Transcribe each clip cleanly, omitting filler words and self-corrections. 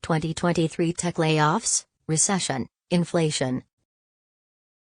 2023 tech layoffs, recession, inflation.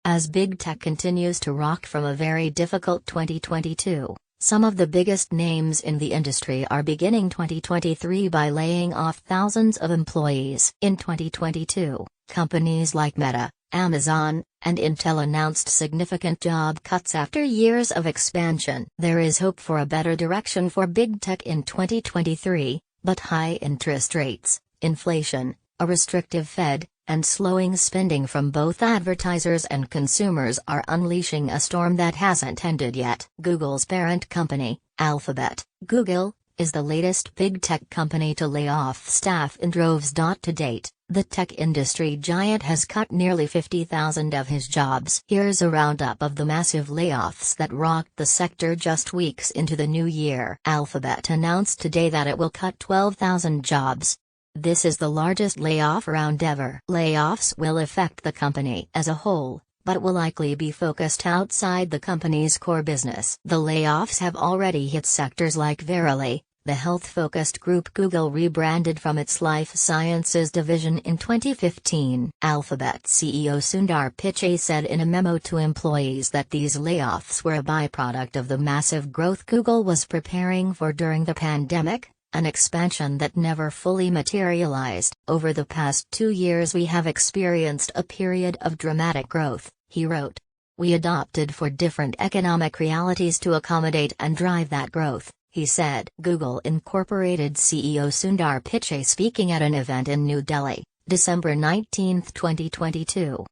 As big tech continues to rock from a very difficult 2022, some of the biggest names in the industry are beginning 2023 by laying off thousands of employees. In 2022, companies like Meta, Amazon, and Intel announced significant job cuts after years of expansion. There is hope for a better direction for big tech in 2023, but high interest rates, inflation, a restrictive Fed, and slowing spending from both advertisers and consumers are unleashing a storm that hasn't ended yet. Google's parent company, Alphabet, Google, is the latest big tech company to lay off staff in droves. To date, the tech industry giant has cut nearly 50,000 of his jobs. Here's a roundup of the massive layoffs that rocked the sector just weeks into the new year. Alphabet announced today that it will cut 12,000 jobs. This is the largest layoff round ever. Layoffs will affect the company as a whole, but will likely be focused outside the company's core business. The layoffs have already hit sectors like Verily, the health-focused group Google rebranded from its life sciences division in 2015. Alphabet CEO Sundar Pichai said in a memo to employees that these layoffs were a byproduct of the massive growth Google was preparing for during the pandemic, an expansion that never fully materialized. Over the past 2 years we have experienced a period of dramatic growth, he wrote. We adopted for different economic realities to accommodate and drive that growth, he said. Google Incorporated CEO Sundar Pichai speaking at an event in New Delhi, December 19, 2022.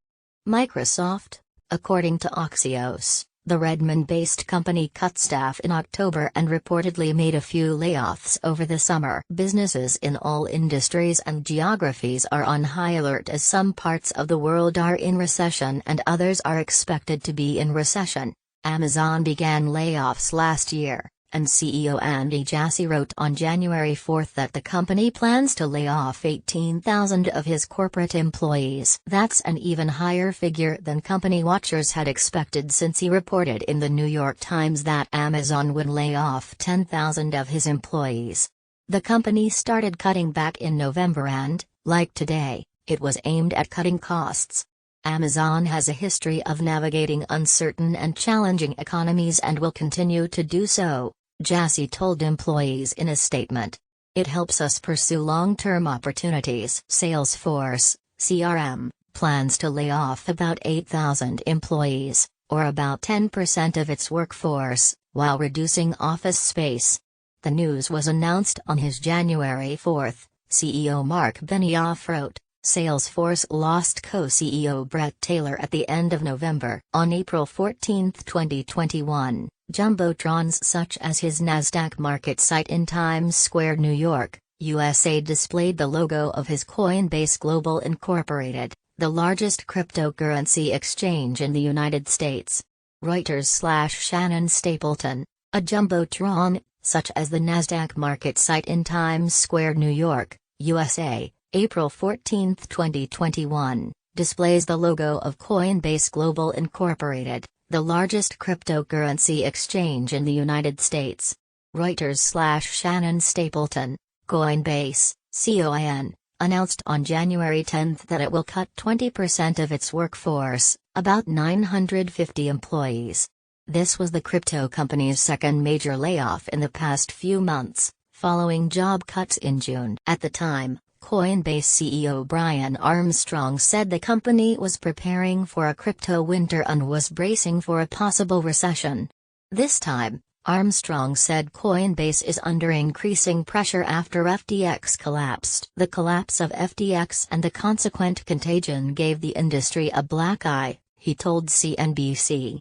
Microsoft, according to Axios, the Redmond-based company cut staff in October and reportedly made a few layoffs over the summer. Businesses in all industries and geographies are on high alert as some parts of the world are in recession and others are expected to be in recession. Amazon began layoffs last year, and CEO Andy Jassy wrote on January 4 that the company plans to lay off 18,000 of his corporate employees. That's an even higher figure than company watchers had expected, since he reported in the New York Times that Amazon would lay off 10,000 of his employees. The company started cutting back in November and, like today, it was aimed at cutting costs. Amazon has a history of navigating uncertain and challenging economies and will continue to do so, Jassy told employees in a statement. It helps us pursue long-term opportunities. Salesforce, CRM, plans to lay off about 8,000 employees, or about 10% of its workforce, while reducing office space. The news was announced on his January 4. CEO Mark Benioff wrote. Salesforce lost co-CEO Brett Taylor at the end of November. On April 14, 2021, jumbotrons such as his NASDAQ market site in Times Square, New York, USA displayed the logo of his Coinbase Global Incorporated, the largest cryptocurrency exchange in the United States. Reuters/Shannon Stapleton, a jumbotron, such as the NASDAQ market site in Times Square, New York, USA, April 14, 2021, displays the logo of Coinbase Global Incorporated, the largest cryptocurrency exchange in the United States. Reuters/Shannon Stapleton, Coinbase, COIN, announced on January 10 that it will cut 20% of its workforce, about 950 employees. This was the crypto company's second major layoff in the past few months, following job cuts in June. At the time, Coinbase CEO Brian Armstrong said the company was preparing for a crypto winter and was bracing for a possible recession. This time, Armstrong said Coinbase is under increasing pressure after FTX collapsed. The collapse of FTX and the consequent contagion gave the industry a black eye, he told CNBC.